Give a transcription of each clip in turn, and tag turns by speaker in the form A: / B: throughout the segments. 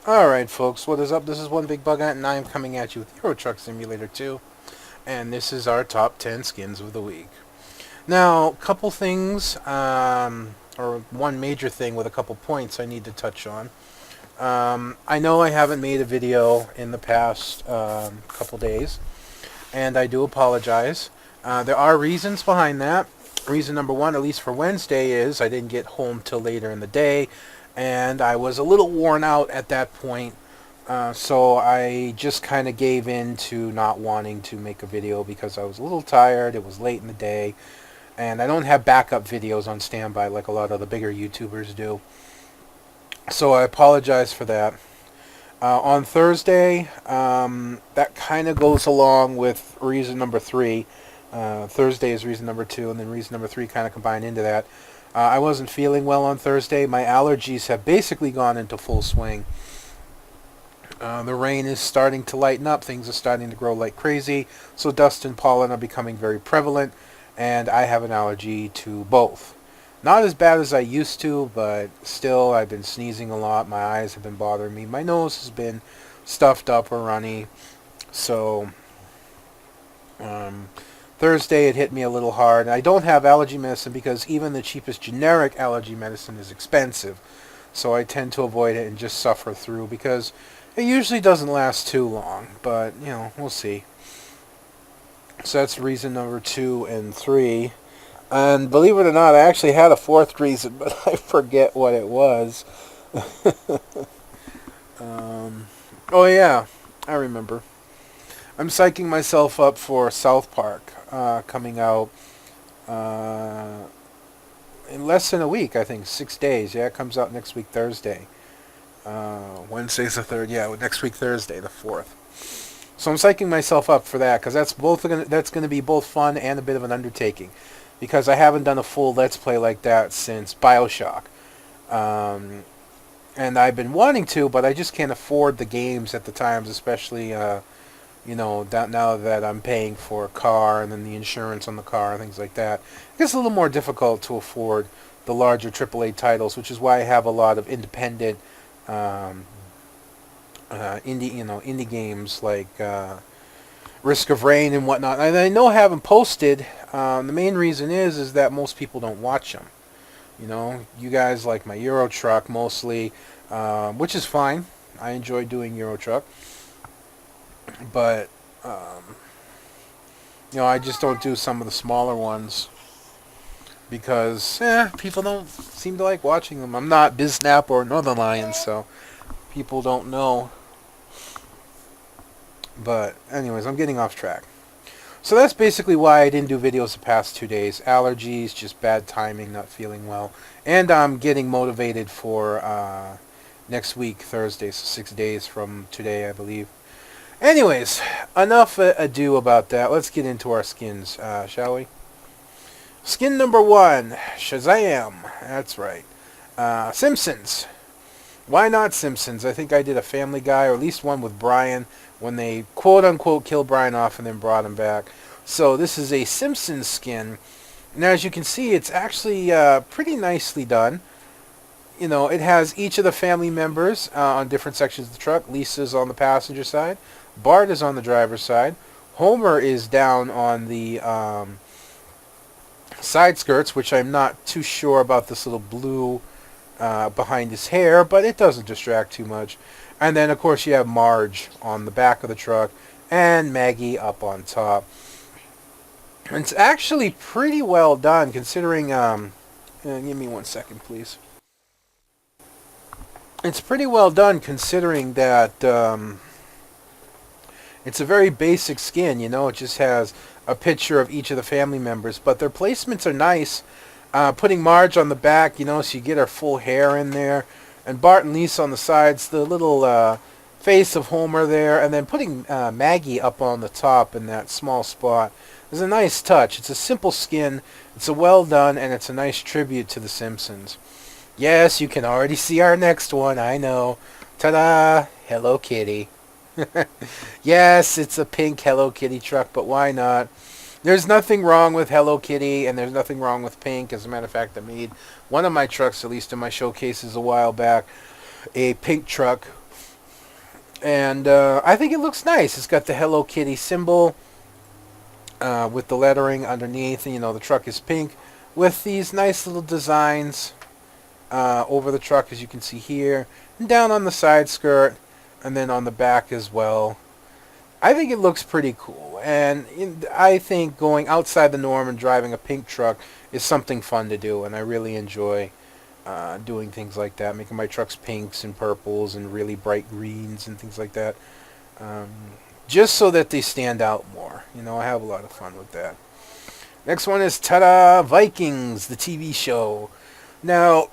A: Alright folks, what is up? This is One Big Bug Ant, and I am coming at you with Euro Truck Simulator 2. And this is our top 10 skins of the week. Now, couple things, or one major thing with a couple points I need to touch on. I know I haven't made a video in the past couple days, and I do apologize. There are reasons behind that. Reason number one, at least for Wednesday, is I didn't get home till later in the day, and I was a little worn out at that point, so I just kind of gave in to not wanting to make a video because I was a little tired. It was late in the day, and I don't have backup videos on standby like a lot of the bigger YouTubers do. So I apologize for that. On Thursday, that kind of goes along with reason number three. Thursday is reason number two, and then reason number three kind of combined into that. I wasn't feeling well on Thursday. My allergies have basically gone into full swing. The rain is starting to lighten up. Things are starting to grow like crazy. So dust and pollen are becoming very prevalent, and I have an allergy to both. Not as bad as I used to, but still I've been sneezing a lot. My eyes have been bothering me. My nose has been stuffed up or runny. So Thursday it hit me a little hard. I don't have allergy medicine because even the cheapest generic allergy medicine is expensive. So I tend to avoid it and just suffer through because it usually doesn't last too long. But, you know, we'll see. So that's reason number 2 and 3. And believe it or not, I actually had a fourth reason, but I forget what it was. Oh yeah, I remember. I'm psyching myself up for South Park coming out in less than a week, I think. 6 days. Yeah, it comes out next week, Thursday. Wednesday's the 3rd. Yeah, next week, Thursday, the 4th. So I'm psyching myself up for that because that's going to be both fun and a bit of an undertaking, because I haven't done a full Let's Play like that since BioShock. And I've been wanting to, but I just can't afford the games at the times, especially you know, now that I'm paying for a car and then the insurance on the car and things like that. It gets a little more difficult to afford the larger AAA titles, which is why I have a lot of independent indie games like Risk of Rain and whatnot. And I know I haven't posted. The main reason is that most people don't watch them. You know, you guys like my Euro Truck mostly, which is fine. I enjoy doing Euro Truck. But, you know, I just don't do some of the smaller ones because, people don't seem to like watching them. I'm not BizSnap or Northern Lions, so people don't know. But, anyways, I'm getting off track. So that's basically why I didn't do videos the past 2 days. Allergies, just bad timing, not feeling well. And I'm getting motivated for next week, Thursday, so 6 days from today, I believe. Anyways, enough ado about that. Let's get into our skins, shall we? Skin number 1, Shazam. That's right. Simpsons. Why not Simpsons? I think I did a Family Guy, or at least one with Brian, when they quote-unquote killed Brian off and then brought him back. So this is a Simpsons skin. And as you can see, it's actually pretty nicely done. You know, it has each of the family members on different sections of the truck. Lisa's on the passenger side. Bart is on the driver's side. Homer is down on the side skirts, which I'm not too sure about this little blue behind his hair, but it doesn't distract too much. And then, of course, you have Marge on the back of the truck and Maggie up on top. It's actually pretty well done, considering... give me 1 second, please. It's pretty well done, considering that it's a very basic skin. You know, it just has a picture of each of the family members, but their placements are nice. Putting Marge on the back, you know, so you get her full hair in there. And Bart and Lisa on the sides, the little face of Homer there, and then putting Maggie up on the top in that small spot is a nice touch. It's a simple skin, it's a well done, and it's a nice tribute to The Simpsons. Yes, you can already see our next one, I know. Ta-da! Hello Kitty. Yes, it's a pink Hello Kitty truck, but why not? There's nothing wrong with Hello Kitty, and there's nothing wrong with pink. As a matter of fact, I made one of my trucks, at least in my showcases a while back, a pink truck. And I think it looks nice. It's got the Hello Kitty symbol with the lettering underneath. And, the truck is pink with these nice little designs over the truck, as you can see here, and down on the side skirt, and then on the back as well. I think it looks pretty cool, and I think going outside the norm and driving a pink truck is something fun to do, and I really enjoy doing things like that, making my trucks pinks and purples and really bright greens and things like that, just so that they stand out more. I have a lot of fun with that. Next one is, ta-da, Vikings, the TV show. Now,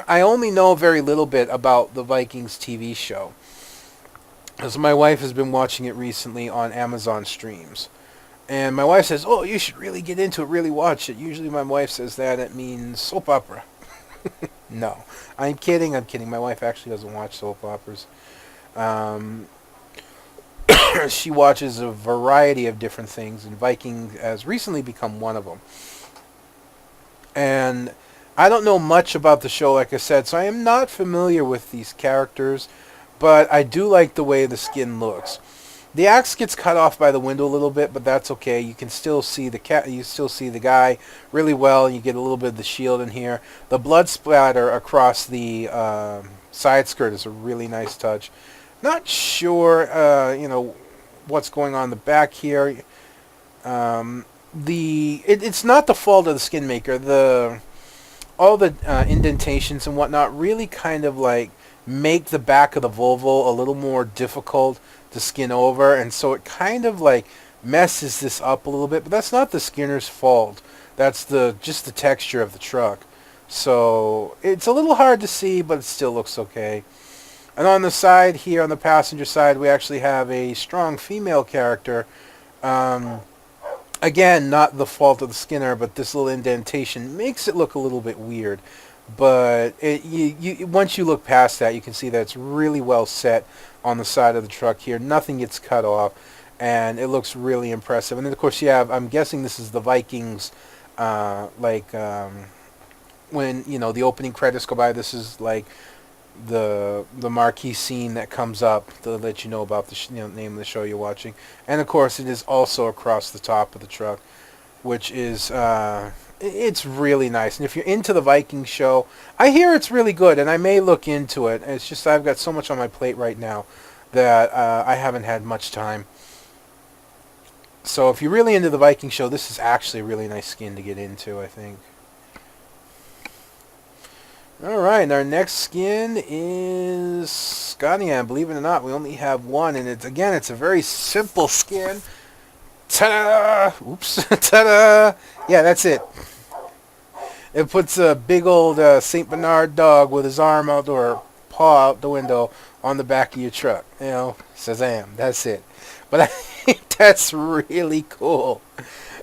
A: I only know very little bit about the Vikings TV show, because my wife has been watching it recently on Amazon Streams. And my wife says, oh, you should really get into it, really watch it. Usually my wife says that, it means soap opera. No, I'm kidding. My wife actually doesn't watch soap operas. She watches a variety of different things, and Vikings has recently become one of them. And I don't know much about the show, like I said, so I am not familiar with these characters, but I do like the way the skin looks. The axe gets cut off by the window a little bit, but that's okay. You can still see the guy really well, and you get a little bit of the shield in here. The blood splatter across the side skirt is a really nice touch. Not sure, what's going on in the back here. It's not the fault of the skin maker. All the indentations and whatnot really kind of like make the back of the Volvo a little more difficult to skin over, and so it kind of like messes this up a little bit, but that's not the skinner's fault. That's just the texture of the truck. So it's a little hard to see, but it still looks okay. And on the side here, on the passenger side, we actually have a strong female character. Again, not the fault of the skinner, but this little indentation makes it look a little bit weird. But once you look past that, you can see that it's really well set on the side of the truck here. Nothing gets cut off, and it looks really impressive. And then, of course, you have, I'm guessing this is the Vikings, when, the opening credits go by, this is like the marquee scene that comes up to let you know about the name of the show you're watching. And, of course, it is also across the top of the truck, which is... it's really nice. And if you're into the Viking show, I hear it's really good, and I may look into it. It's just I've got so much on my plate right now that I haven't had much time. So if you're really into the Viking show, this is actually a really nice skin to get into, I think. Alright, our next skin is Scania. Believe it or not, we only have one, and it's a very simple skin. Ta-da! Oops. Ta-da! Yeah, that's it. It puts a big old St. Bernard dog with his arm out or paw out the window on the back of your truck. Shazam. That's it. But I think that's really cool.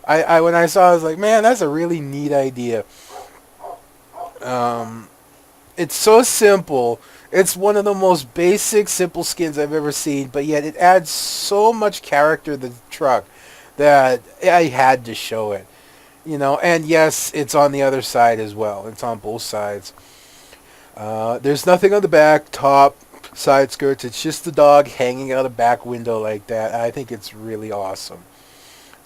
A: I when I saw it, I was like, man, that's a really neat idea. It's so simple. It's one of the most basic, simple skins I've ever seen, but yet it adds so much character to the truck that I had to show it. And yes, it's on the other side as well. It's on both sides. There's nothing on the back, top, side skirts. It's just the dog hanging out a back window like that. I think it's really awesome.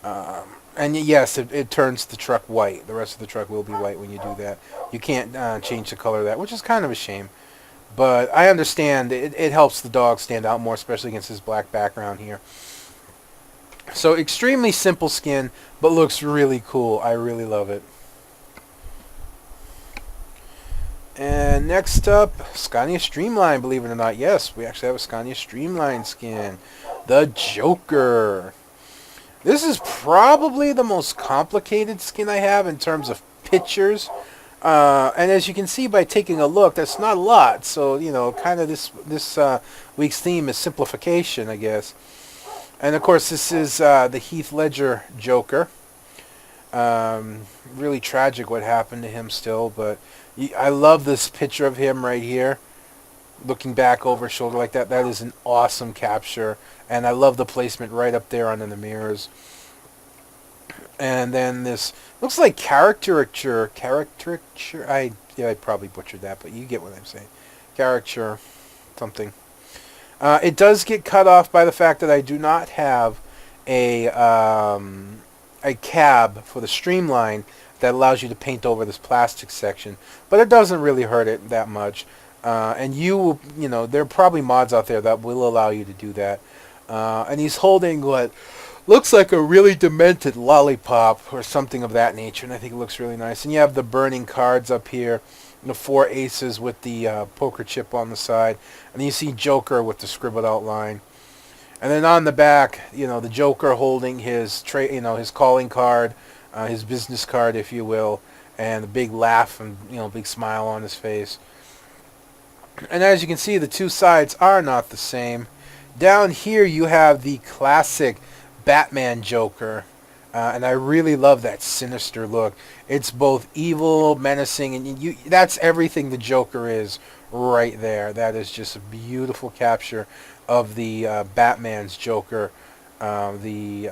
A: And yes, it turns the truck white. The rest of the truck will be white when you do that. You can't change the color of that, which is kind of a shame. But I understand it helps the dog stand out more, especially against this black background here. So extremely simple skin, but looks really cool. I really love it. And next up, Scania Streamline, believe it or not. Yes, we actually have a Scania Streamline skin. The Joker. This is probably the most complicated skin I have in terms of pictures. And as you can see by taking a look, that's not a lot. So, kind of this week's theme is simplification, I guess. And, of course, this is the Heath Ledger Joker. Really tragic what happened to him still, but I love this picture of him right here, looking back over his shoulder like that. That is an awesome capture, and I love the placement right up there under the mirrors. And then this looks like caricature. I probably butchered that, but you get what I'm saying. Caricature, something. It does get cut off by the fact that I do not have a cab for the Streamline that allows you to paint over this plastic section, but it doesn't really hurt it that much. And there are probably mods out there that will allow you to do that. And he's holding what looks like a really demented lollipop or something of that nature, and I think it looks really nice. And you have the burning cards up here, the 4 aces with the poker chip on the side, and then you see Joker with the scribbled out line. And then on the back, the Joker holding his his calling card, his business card, if you will, and a big laugh and big smile on his face. And as you can see, the two sides are not the same. Down here you have the classic Batman Joker, and I really love that sinister look. It's both evil, menacing, and that's everything the Joker is right there. That is just a beautiful capture of the Batman's Joker, the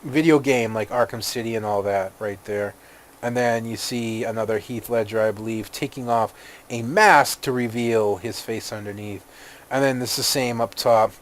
A: video game like Arkham City and all that right there. And then you see another Heath Ledger, I believe, taking off a mask to reveal his face underneath. And then this is the same up top.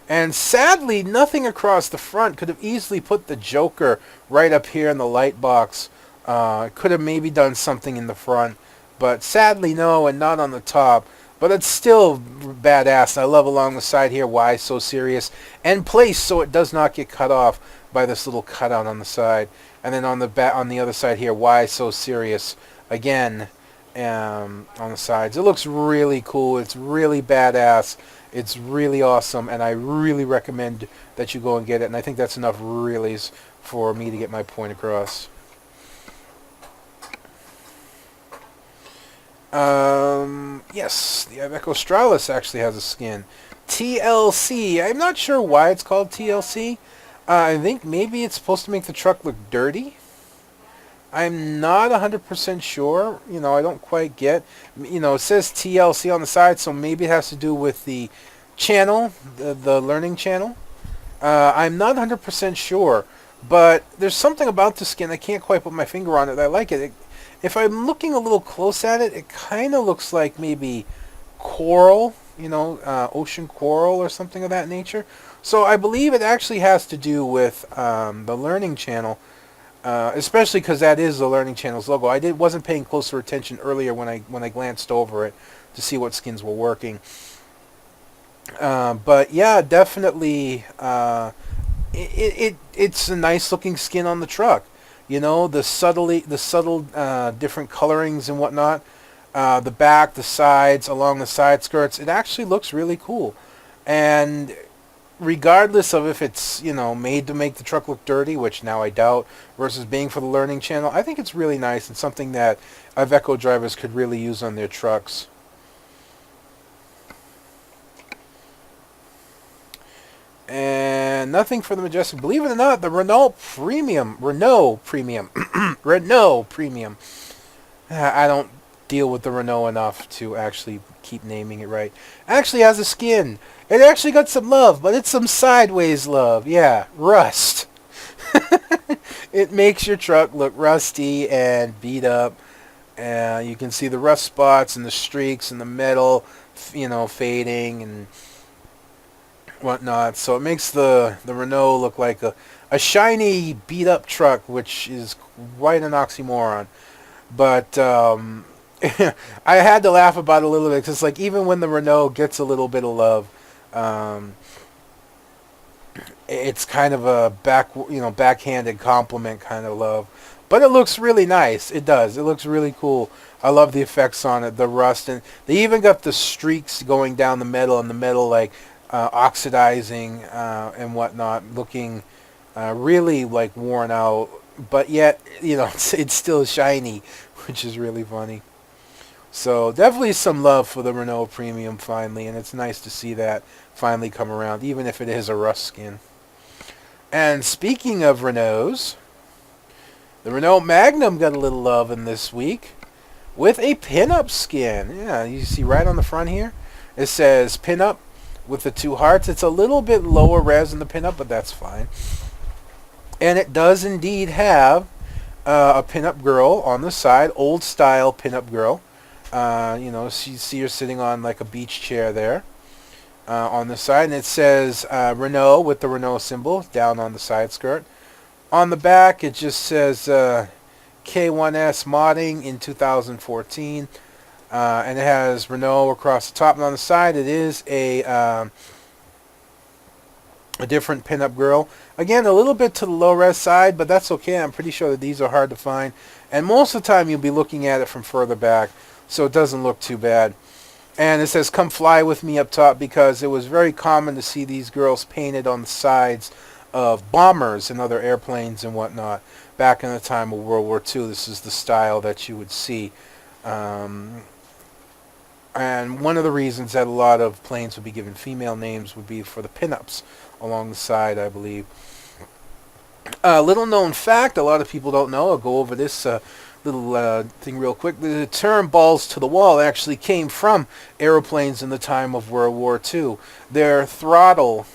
A: And sadly, nothing across the front. Could have easily put the Joker right up here in the light box. Could have maybe done something in the front. But sadly, no, and not on the top. But it's still badass. I love along the side here, why so serious. And placed so it does not get cut off by this little cutout on the side. And then on the other side here, why so serious? Again, on the sides. It looks really cool. It's really badass. It's really awesome. And I really recommend that you go and get it. And I think that's enough reallys for me to get my point across. Yes, the Iveco Stralis actually has a skin. TLC. I'm not sure why it's called TLC. I think maybe it's supposed to make the truck look dirty. I'm not 100% sure. I don't quite get. It says TLC on the side, so maybe it has to do with the channel, the learning channel. I'm not 100% sure, but there's something about the skin. I can't quite put my finger on it. I like it. If I'm looking a little close at it, it kind of looks like maybe coral, ocean coral or something of that nature. So I believe it actually has to do with the Learning Channel, especially because that is the Learning Channel's logo. I wasn't paying closer attention earlier when I glanced over it to see what skins were working. But yeah, definitely, it's a nice looking skin on the truck. The subtle different colorings and whatnot. The back, the sides, along the side skirts. It actually looks really cool. And regardless of if it's, made to make the truck look dirty, which now I doubt, versus being for the Learning Channel, I think it's really nice and something that Iveco drivers could really use on their trucks. And nothing for the Majestic. Believe it or not, the Renault Premium. Renault Premium. I don't deal with the Renault enough to actually keep naming it right. Actually has a skin. It actually got some love, but it's some sideways love. Yeah, rust. It makes your truck look rusty and beat up. You can see the rust spots and the streaks and the metal, fading and whatnot. So it makes the Renault look like a shiny, beat up truck, which is quite an oxymoron. But I had to laugh about it a little bit because, like, even when the Renault gets a little bit of love, it's kind of a backhanded compliment kind of love. But it looks really nice. It does. It looks really cool. I love the effects on it, the rust, and they even got the streaks going down the metal, and the metal like oxidizing and whatnot, looking really like worn out. But yet, it's still shiny, which is really funny. So definitely some love for the Renault Premium finally, and it's nice to see that finally come around, even if it is a rust skin. And speaking of Renaults, the Renault Magnum got a little love in this week with a pinup skin. Yeah, you see right on the front here, it says pinup with the 2 hearts. It's a little bit lower res than the pinup, but that's fine. And it does indeed have a pinup girl on the side, old style pinup girl. You know, so you see her sitting on like a beach chair there on the side, and it says Renault with the Renault symbol down on the side skirt. On the back, it just says K1S modding in 2014, and it has Renault across the top, and on the side, it is a different pinup girl. Again, a little bit to the low res side, but that's okay. I'm pretty sure that these are hard to find, and most of the time, you'll be looking at it from further back, so it doesn't look too bad. And it says, "Come fly with me" up top, because it was very common to see these girls painted on the sides of bombers and other airplanes and whatnot back in the time of World War II. This is the style that you would see. And one of the reasons that a lot of planes would be given female names would be for the pinups along the side, I believe. Little known fact, a lot of people don't know. I'll go over this little thing real quick. The term balls to the wall actually came from aeroplanes in the time of World War II. Their throttle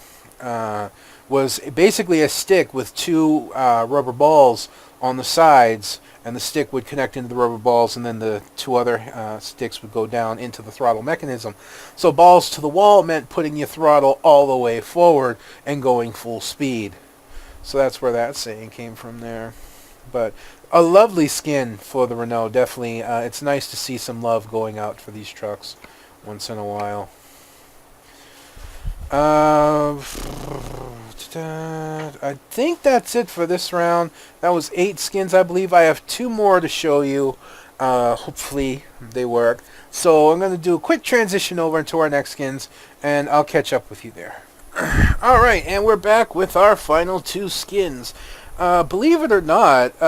A: was basically a stick with two rubber balls on the sides, and the stick would connect into the rubber balls, and then the two other sticks would go down into the throttle mechanism. So balls to the wall meant putting your throttle all the way forward and going full speed. So that's where that saying came from there. But a lovely skin for the Renault, definitely. It's nice to see some love going out for these trucks once in a while. I think that's it for this round. That was 8 skins, I believe. I have 2 more to show you. Hopefully they work. So I'm going to do a quick transition over into our next skins, and I'll catch up with you there. Alright, and we're back with our final 2 skins. Believe it or not,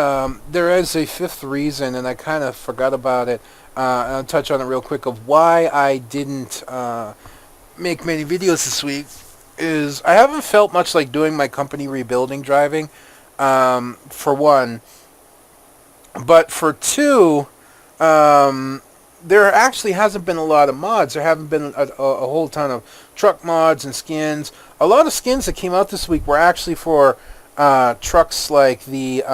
A: there is a 5th reason, and I kind of forgot about it. I'll touch on it real quick of why I didn't make many videos this week. Is I haven't felt much like doing my company rebuilding driving, for one. But for 2, there actually hasn't been a lot of mods. There haven't been a whole ton of truck mods and skins. A lot of skins that came out this week were actually for trucks like the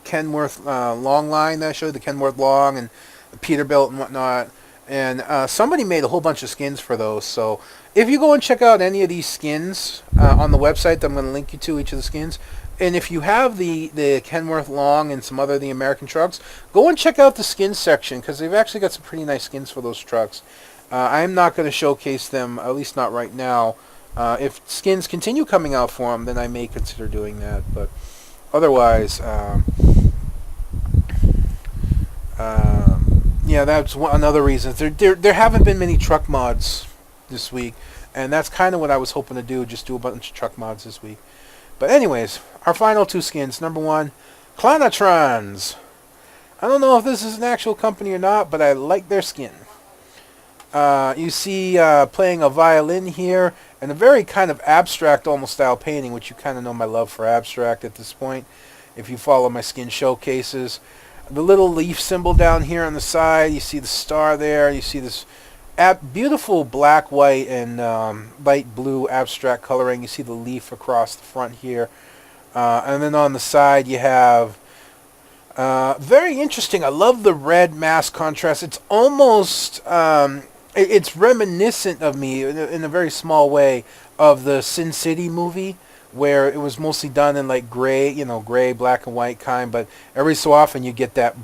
A: Kenworth Long Line that I showed, the Kenworth Long and the Peterbilt and whatnot. And somebody made a whole bunch of skins for those. So if you go and check out any of these skins on the website that I'm going to link you to, each of the skins, and if you have the Kenworth Long and some other of the American trucks, go and check out the skins section, because they've actually got some pretty nice skins for those trucks. I'm not going to showcase them, at least not right now. If skins continue coming out for them, then I may consider doing that. But otherwise, yeah, that's another reason. There haven't been many truck mods this week, and that's kind of what I was hoping to do, just do a bunch of truck mods this week. But anyways, our final 2 skins. Number 1, Klanatrons. I don't know if this is an actual company or not, but I like their skin. You see playing a violin here, and a very kind of abstract almost style painting, which you kind of know my love for abstract at this point, if you follow my skin showcases. The little leaf symbol down here on the side, you see the star there, you see this beautiful black, white, and light blue abstract coloring. You see the leaf across the front here. And then on the side you have very interesting. I love the red mask contrast. It's almost it's reminiscent of me in a very small way of the Sin City movie, where it was mostly done in like gray, gray, black and white kind, but every so often you get that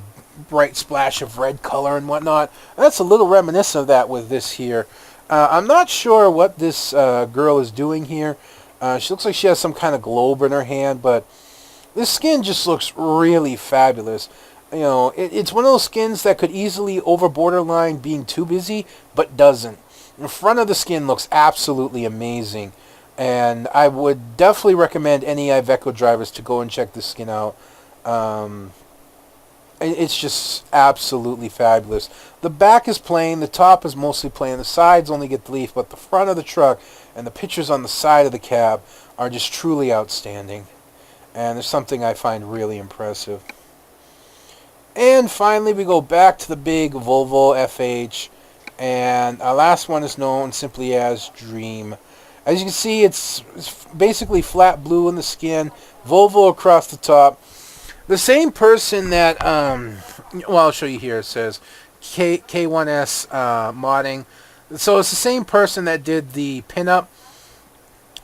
A: bright splash of red color and whatnot. That's a little reminiscent of that with this here. I'm not sure what this girl is doing here. She looks like she has some kind of globe in her hand, but this skin just looks really fabulous. It's one of those skins that could easily over borderline being too busy, but doesn't. The front of the skin looks absolutely amazing, and I would definitely recommend any Iveco drivers to go and check this skin out. It's just absolutely fabulous. The back is plain, the top is mostly plain, the sides only get the leaf, but the front of the truck and the pictures on the side of the cab are just truly outstanding. And there's something I find really impressive. And finally we go back to the big Volvo FH, and our last one is known simply as Dream. As you can see, it's basically flat blue in the skin, Volvo across the top. The same person that, well, I'll show you here. It says K1S modding. So it's the same person that did the pinup.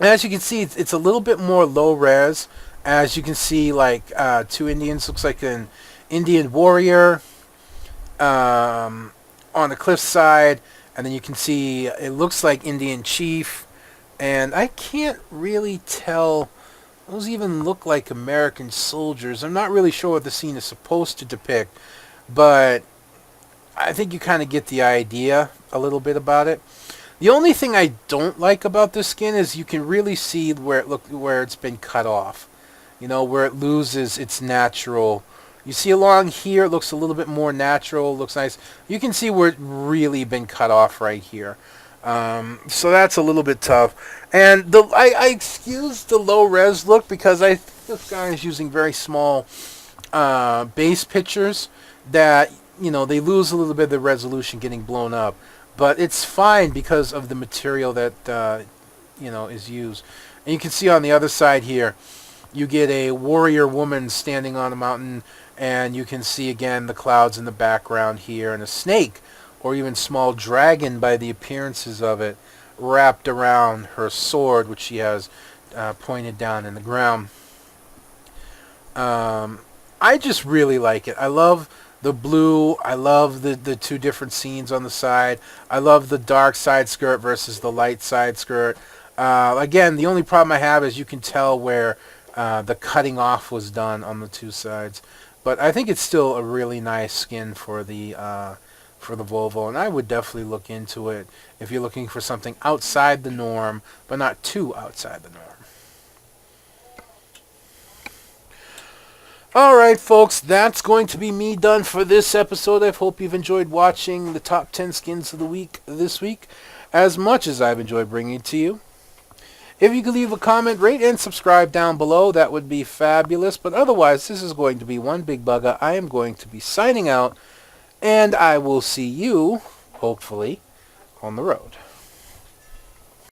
A: And as you can see, it's a little bit more low res. As you can see, like two Indians. Looks like an Indian warrior on the cliffside. And then you can see it looks like Indian chief. And I can't really tell. Those even look like American soldiers. I'm not really sure what the scene is supposed to depict, but I think you kind of get the idea a little bit about it. The only thing I don't like about this skin is you can really see where it's been cut off. You know, where it loses its natural. You see along here, it looks a little bit more natural. Looks nice. You can see where it really been cut off right here. So that's a little bit tough. And I excuse the low res look because I think this guy is using very small base pictures that, you know, they lose a little bit of the resolution getting blown up. But it's fine because of the material that, you know, is used. And you can see on the other side here, you get a warrior woman standing on a mountain, and you can see again the clouds in the background here, and a snake or even small dragon by the appearances of it, wrapped around her sword, which she has pointed down in the ground. I just really like it. I love the blue. I love the two different scenes on the side. I love the dark side skirt versus the light side skirt. Again, the only problem I have is you can tell where the cutting off was done on the two sides. But I think it's still a really nice skin for the Volvo, and I would definitely look into it if you're looking for something outside the norm, but not too outside the norm. Alright folks, that's going to be me done for this episode. I hope you've enjoyed watching the top 10 skins of the week this week as much as I've enjoyed bringing it to you. If you could leave a comment, rate, and subscribe down below, that would be fabulous. But otherwise, this is going to be one big bugger. I am going to be signing out, and I will see you, hopefully, on the road.